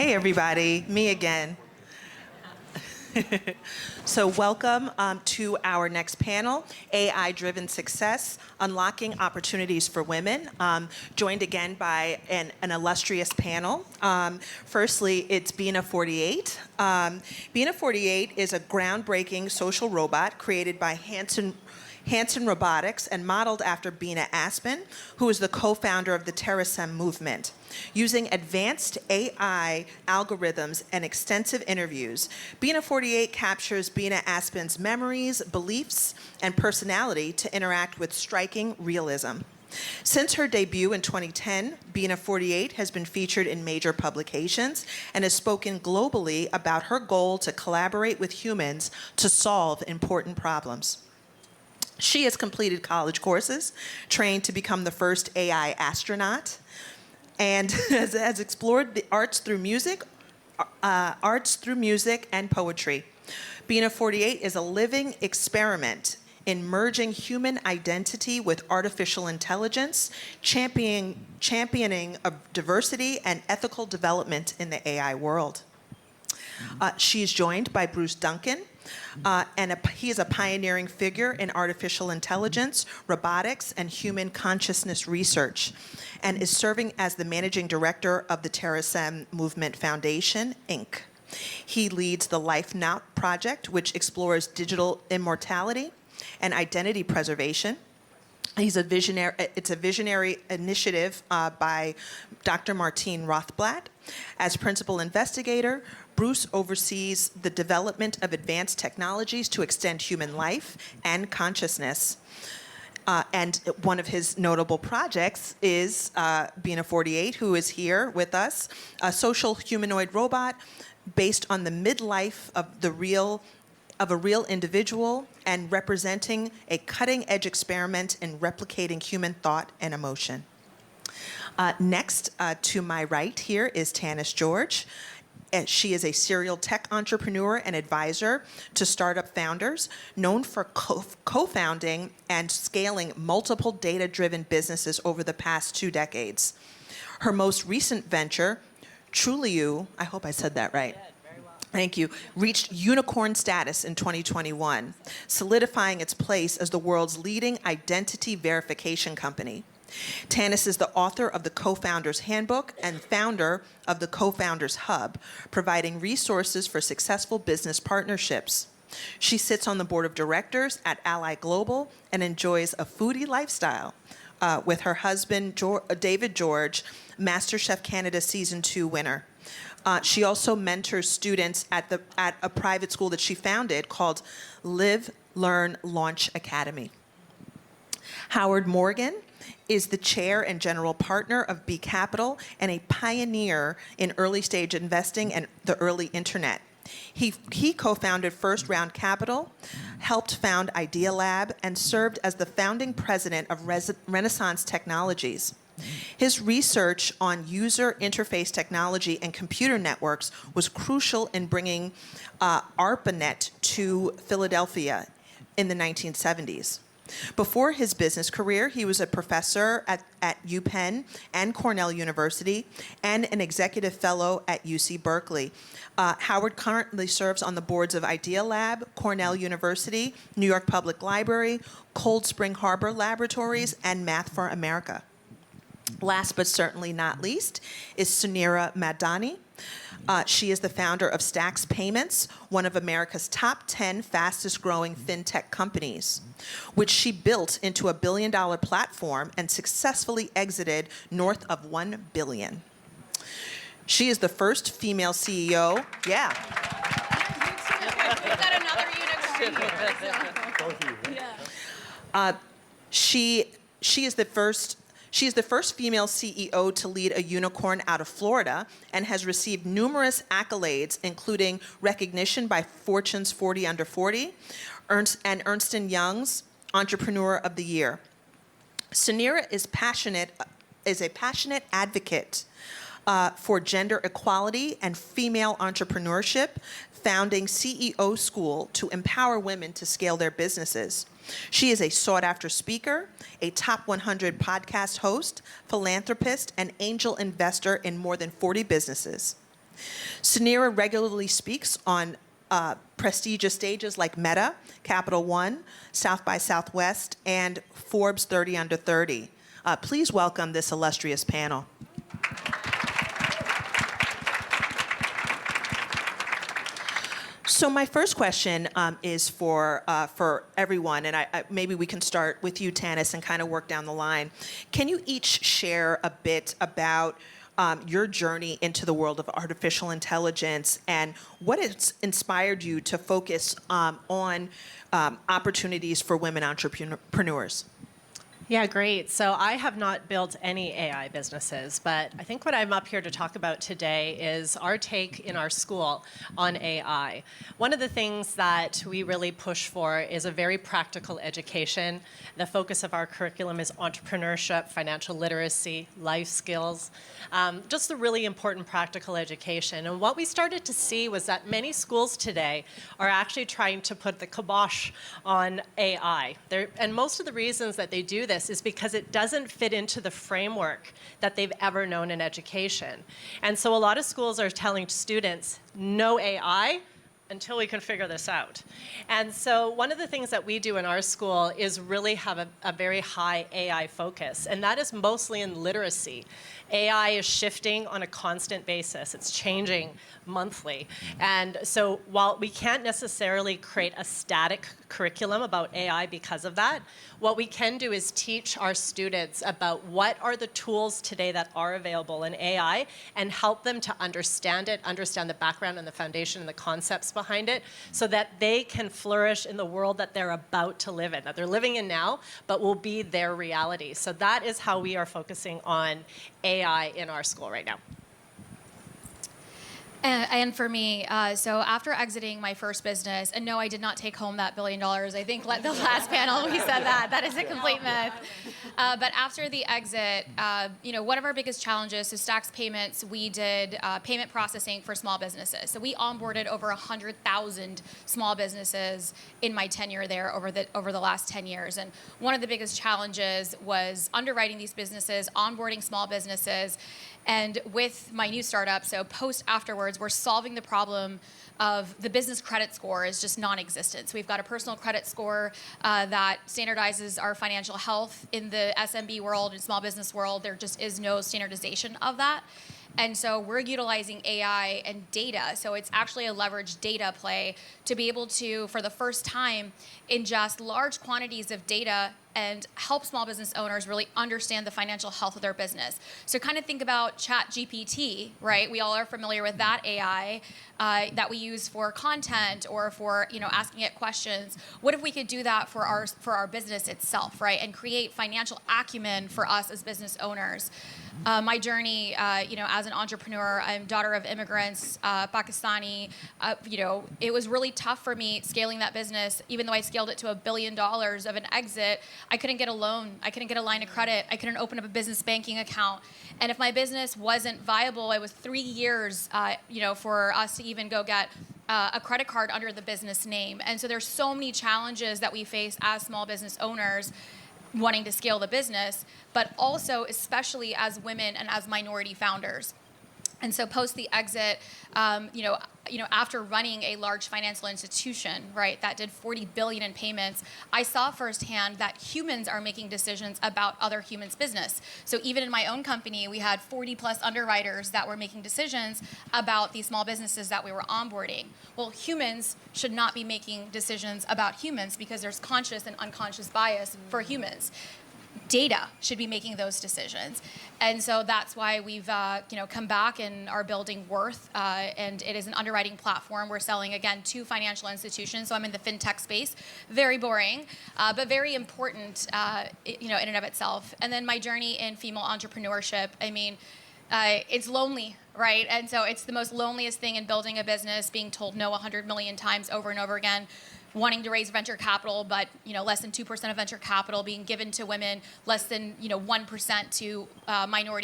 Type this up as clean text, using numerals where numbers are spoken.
Hey everybody, me again. So welcome to our next panel, AI-Driven Success, Unlocking Opportunities for Women, joined again by an illustrious panel. Firstly, it's Bina 48. Bina 48 is a groundbreaking social robot created by Hanson Robotics and modeled after Bina Aspen, who is the co-founder of the TerraSem movement. Using advanced AI algorithms and extensive interviews, Bina 48 captures Bina Aspen's memories, beliefs, and personality to interact with striking realism. Since her debut in 2010, Bina 48 has been featured in major publications and has spoken globally about her goal to collaborate with humans to solve important problems. She has completed college courses, trained to become the first AI astronaut, and has explored the arts through music and poetry. Bina 48 is a living experiment in merging human identity with artificial intelligence, championing of diversity and ethical development in the AI world. She's joined by Bruce Duncan, he is a pioneering figure in artificial intelligence, robotics, and human consciousness research, and is serving as the managing director of the TerraSem Movement Foundation, Inc. He leads the Life Now project, which explores digital immortality and identity preservation. It's a visionary initiative by Dr. Martine Rothblatt. As principal investigator, Bruce oversees the development of advanced technologies to extend human life and consciousness. And one of his notable projects is Bina 48, who is here with us, a social humanoid robot based on the midlife of a real individual and representing a cutting-edge experiment in replicating human thought and emotion. Next, to my right here is Tanis George. She is a serial tech entrepreneur and advisor to startup founders, known for co-founding and scaling multiple data-driven businesses over the past 2 decades. Her most recent venture, Trulioo, I hope I said that right. Thank you, reached unicorn status in 2021, solidifying its place as the world's leading identity verification company. Tanis is the author of the Co-Founders Handbook and founder of the Co-Founders Hub, providing resources for successful business partnerships. She sits on the board of directors at Ally Global and enjoys a foodie lifestyle with her husband, David George, MasterChef Canada Season 2 winner. She also mentors students at a private school that she founded called Live, Learn, Launch Academy. Howard Morgan is the chair and general partner of B Capital and a pioneer in early stage investing and the early internet. He co-founded First Round Capital, helped found Idea Lab, and served as the founding president of Renaissance Technologies. His research on user interface technology and computer networks was crucial in bringing ARPANET to Philadelphia in the 1970s. Before his business career, he was a professor at UPenn and Cornell University and an executive fellow at UC Berkeley. Howard currently serves on the boards of Idea Lab, Cornell University, New York Public Library, Cold Spring Harbor Laboratories, and Math for America. Last but certainly not least is Suneera Madhani. She is the founder of Stacks Payments, one of America's top 10 fastest growing fintech companies, which she built into a $1 billion platform and successfully exited north of $1 billion. She is the first female CEO. Yeah. We've got another unicorn here. Yeah. She is the first female CEO to lead a unicorn out of Florida and has received numerous accolades, including recognition by Fortune's 40 Under 40 and Ernst & Young's Entrepreneur of the Year. Suneera is a passionate advocate for gender equality and female entrepreneurship, founding CEO School to empower women to scale their businesses. She is a sought-after speaker, a top 100 podcast host, philanthropist, and angel investor in more than 40 businesses. Suneera regularly speaks on prestigious stages like Meta, Capital One, South by Southwest, and Forbes 30 Under 30. Please welcome this illustrious panel. So my first question is for everyone, and maybe we can start with you, Tanis, and kind of work down the line. Can you each share a bit about your journey into the world of artificial intelligence and what has inspired you to focus on opportunities for women entrepreneurs? Yeah, great. So I have not built any AI businesses, but I think what I'm up here to talk about today is our take in our school on AI. One of the things that we really push for is a very practical education. The focus of our curriculum is entrepreneurship, financial literacy, life skills, just a really important practical education. And what we started to see was that many schools today are actually trying to put the kibosh on AI. And most of the reasons that they do this is because it doesn't fit into the framework that they've ever known in education. And so a lot of schools are telling students, no AI until we can figure this out. And so one of the things that we do in our school is really have a very high AI focus, and that is mostly in literacy. AI is shifting on a constant basis. It's changing monthly. And so while we can't necessarily create a static curriculum about AI because of that, what we can do is teach our students about what are the tools today that are available in AI and help them to understand it, understand the background and the foundation and the concepts behind it so that they can flourish in the world that they're about to live in, that they're living in now, but will be their reality. So that is how we are focusing on AI in our school right now. And for me, so after exiting my first business, and no, I did not take home that $1 billion. I think the last panel we said that. That is a complete myth. But after the exit, one of our biggest challenges, so Stacks Payments, we did payment processing for small businesses. So we onboarded over 100,000 small businesses in my tenure there over the last 10 years. And one of the biggest challenges was underwriting these businesses, onboarding small businesses. And with my new startup, so afterwards, we're solving the problem of the business credit score is just non-existent. So we've got a personal credit score that standardizes our financial health in the SMB world and small business world. There just is no standardization of that. And so we're utilizing AI and data. So it's actually a leveraged data play to be able to, for the first time, ingest large quantities of data and help small business owners really understand the financial health of their business. So kind of think about ChatGPT, right? We all are familiar with that AI that we use for content or for asking it questions. What if we could do that for our business itself, right? And create financial acumen for us as business owners. My journey, as an entrepreneur, I'm daughter of immigrants, Pakistani. It was really tough for me scaling that business. Even though I scaled it to $1 billion of an exit, I couldn't get a loan. I couldn't get a line of credit. I couldn't open up a business banking account. And if my business wasn't viable, it was 3 years, for us to even go get a credit card under the business name. And so there's so many challenges that we face as small business owners wanting to scale the business, but also especially as women and as minority founders. And so post the exit, after running a large financial institution, right, that did $40 billion in payments, I saw firsthand that humans are making decisions about other humans' business. So even in my own company, we had 40 plus underwriters that were making decisions about these small businesses that we were onboarding. Well, humans should not be making decisions about humans because there's conscious and unconscious bias for humans. Data should be making those decisions. And so that's why we've come back and are building Worth, and it is an underwriting platform. We're selling, again, to financial institutions. So I'm in the fintech space. Very boring, but very important, in and of itself. And then my journey in female entrepreneurship, it's lonely, right? And so it's the most loneliest thing in building a business, being told no 100 million times over and over again. Wanting to raise venture capital, but less than 2% of venture capital being given to women, less than 1% to minority